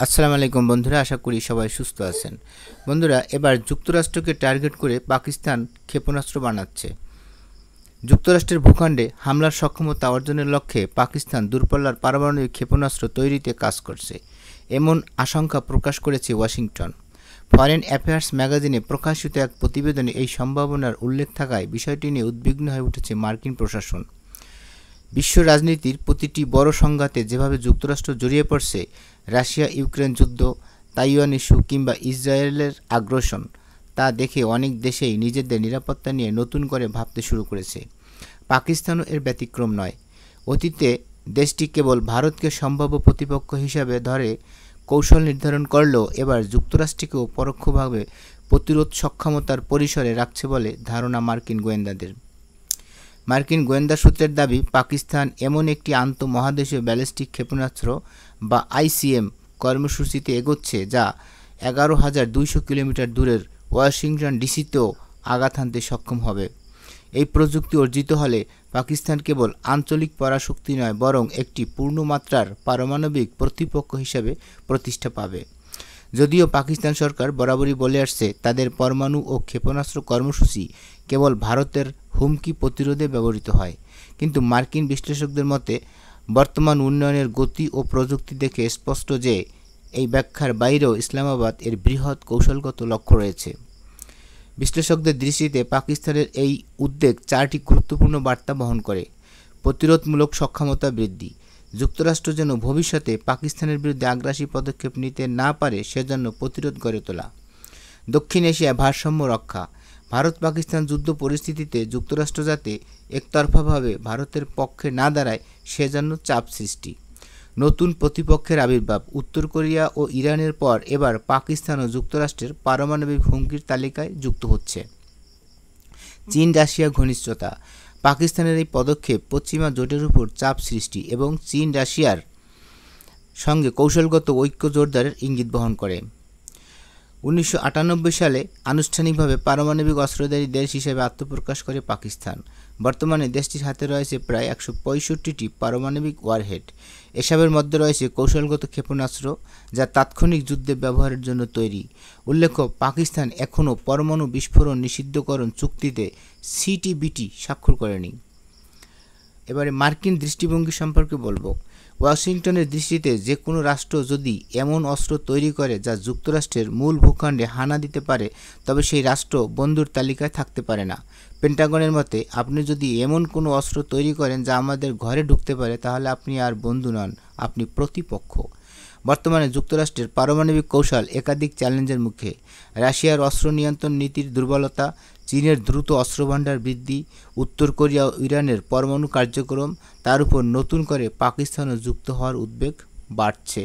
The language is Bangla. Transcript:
আসসালামু আলাইকুম বন্ধুরা, আশা করি সবাই সুস্থ আছেন। বন্ধুরা, এবার যুক্তরাষ্ট্রকে টার্গেট করে পাকিস্তান ক্ষেপণাস্ত্র বানাচ্ছে। যুক্তরাষ্ট্রের ভূখণ্ডে হামলার সক্ষমতা অর্জনের লক্ষ্যে পাকিস্তান দূরপাল্লার পারমাণবিক ক্ষেপণাস্ত্র তৈরিতে কাজ করছে, এমন আশঙ্কা প্রকাশ করেছে ওয়াশিংটন। ফরেন অ্যাফেয়ার্স ম্যাগাজিনে প্রকাশিত এক প্রতিবেদনে এই সম্ভাবনার উল্লেখ থাকায় বিষয়টি নিয়ে উদ্বিগ্ন হয়ে উঠেছে মার্কিন প্রশাসন। বিশ্ব রাজনীতির প্রতিটি বড় সংঘাতে যেভাবে যুক্তরাষ্ট্র জড়িয়ে পড়ছে, রাশিয়া ইউক্রেন যুদ্ধ, তাইওয়ান ইস্যু কিংবা ইসরায়েলের আগ্রাসন, তা দেখে অনেক দেশেই নিজেদের নিরাপত্তা নিয়ে নতুন করে ভাবতে শুরু করেছে। পাকিস্তানও এর ব্যতিক্রম নয়। অতীতে দেশটি কেবল ভারতকে সম্ভাব্য প্রতিপক্ষ হিসাবে ধরে কৌশল নির্ধারণ করলেও এবার যুক্তরাষ্ট্রকেও পরোক্ষভাবে প্রতিরোধ সক্ষমতার পরিসরে রাখছে বলে ধারণা মার্কিন গোয়েন্দাদের। মার্কিন গোয়েন্দা সূত্রের দাবি, পাকিস্তান এমন একটি আন্তঃমহাদেশীয় ব্যালিস্টিক ক্ষেপণাস্ত্র বা আইসিএম কর্মসূচিতে এগোচ্ছে যা 11,200 কিলোমিটার দূরের ওয়াশিংটন ডিসিতেও আঘাত হানতে সক্ষম হবে। এই প্রযুক্তি অর্জিত হলে পাকিস্তান কেবল আঞ্চলিক পরাশক্তি নয়, বরং একটি পূর্ণমাত্রার পারমাণবিক প্রতিপক্ষ হিসাবে প্রতিষ্ঠা পাবে। যদিও পাকিস্তান সরকার বরাবরই বলে আসছে তাদের পরমাণু ও ক্ষেপণাস্ত্র কর্মসূচি কেবল ভারতের হুমকি প্রতিরোধে ব্যবহৃত হয়, কিন্তু মার্কিন বিশ্লেষকদের মতে বর্তমান উন্নয়নের গতি ও প্রযুক্তি দেখে স্পষ্ট যে এই ব্যাখ্যার বাইরেও ইসলামাবাদ এর বৃহৎ কৌশলগত লক্ষ্য রয়েছে। বিশ্লেষকদের দৃষ্টিতে পাকিস্তানের এই উদ্বেগ চারটি গুরুত্বপূর্ণ বার্তা বহন করে। প্রতিরোধমূলক সক্ষমতা বৃদ্ধি। যুক্তরাষ্ট্র যেন ভবিষ্যতে পাকিস্তানের বিরুদ্ধে আগ্রাসী পদক্ষেপ নিতে না পারে সেজন্য প্রতিরোধ গড়ে তোলা। দক্ষিণ এশিয়ায় ভারসাম্য রক্ষা। ভারত পাকিস্তান যুদ্ধ পরিস্থিতিতে যুক্তরাষ্ট্র যাতে একতরফাভাবে ভারতের পক্ষে না দাঁড়ায় সেজন্য চাপ সৃষ্টি। নতুন প্রতিপক্ষের আবির্ভাব। উত্তর কোরিয়া ও ইরানের পর এবার পাকিস্তান ও যুক্তরাষ্ট্রের পারমাণবিক হুমকির তালিকায় যুক্ত হচ্ছে। চীন রাশিয়া ঘনিষ্ঠতা। পাকিস্তানের এই পদক্ষেপ পশ্চিমা জোটের উপর চাপ সৃষ্টি এবং চীন রাশিয়ার সঙ্গে কৌশলগত ঐক্য জোরদারের ইঙ্গিত বহন করে। 1998 সালে আনুষ্ঠানিকভাবে পারমাণবিক অস্ত্রধারী দেশ হিসেবে আত্মপ্রকাশ করে পাকিস্তান। বর্তমানে দেশটির হাতে রয়েছে প্রায় 165টি পারমাণবিক ওয়ারহেড। এসবের মধ্যে রয়েছে কৌশলগত ক্ষেপণাস্ত্র যা তাৎক্ষণিক যুদ্ধে ব্যবহারের জন্য তৈরি। উল্লেখ্য, পাকিস্তান এখনও পরমাণু বিস্ফোরণ নিষিদ্ধকরণ চুক্তিতে সিটিবিটি স্বাক্ষর করেনি। এবারে মার্কিন দৃষ্টিভঙ্গি সম্পর্কে বলবো। ওয়াশিংটনের দৃষ্টিতে যে কোনো রাষ্ট্র যদি এমন অস্ত্র তৈরি করে যা যুক্তরাষ্ট্রের মূল ভূখণ্ডে হানা দিতে পারে, তবে সেই রাষ্ট্র বন্ধুর তালিকায় থাকতে পারে না। পেন্টাগনের মতে, আপনি যদি এমন কোনো অস্ত্র তৈরি করেন যা আমাদের ঘরে ঢুকতে পারে, তাহলে আপনি আর বন্ধু নন, আপনি প্রতিপক্ষ। বর্তমানে যুক্তরাষ্ট্রের পারমাণবিক কৌশল একাধিক চ্যালেঞ্জের মুখে। রাশিয়ার অস্ত্র নিয়ন্ত্রণ নীতির দুর্বলতা, চীনের দ্রুত অস্ত্রভান্ডার বৃদ্ধি, উত্তর কোরিয়া ও ইরানের পরমাণু কার্যক্রম, তার উপর নতুন করে পাকিস্তানও যুক্ত হওয়ার উদ্বেগ বাড়ছে।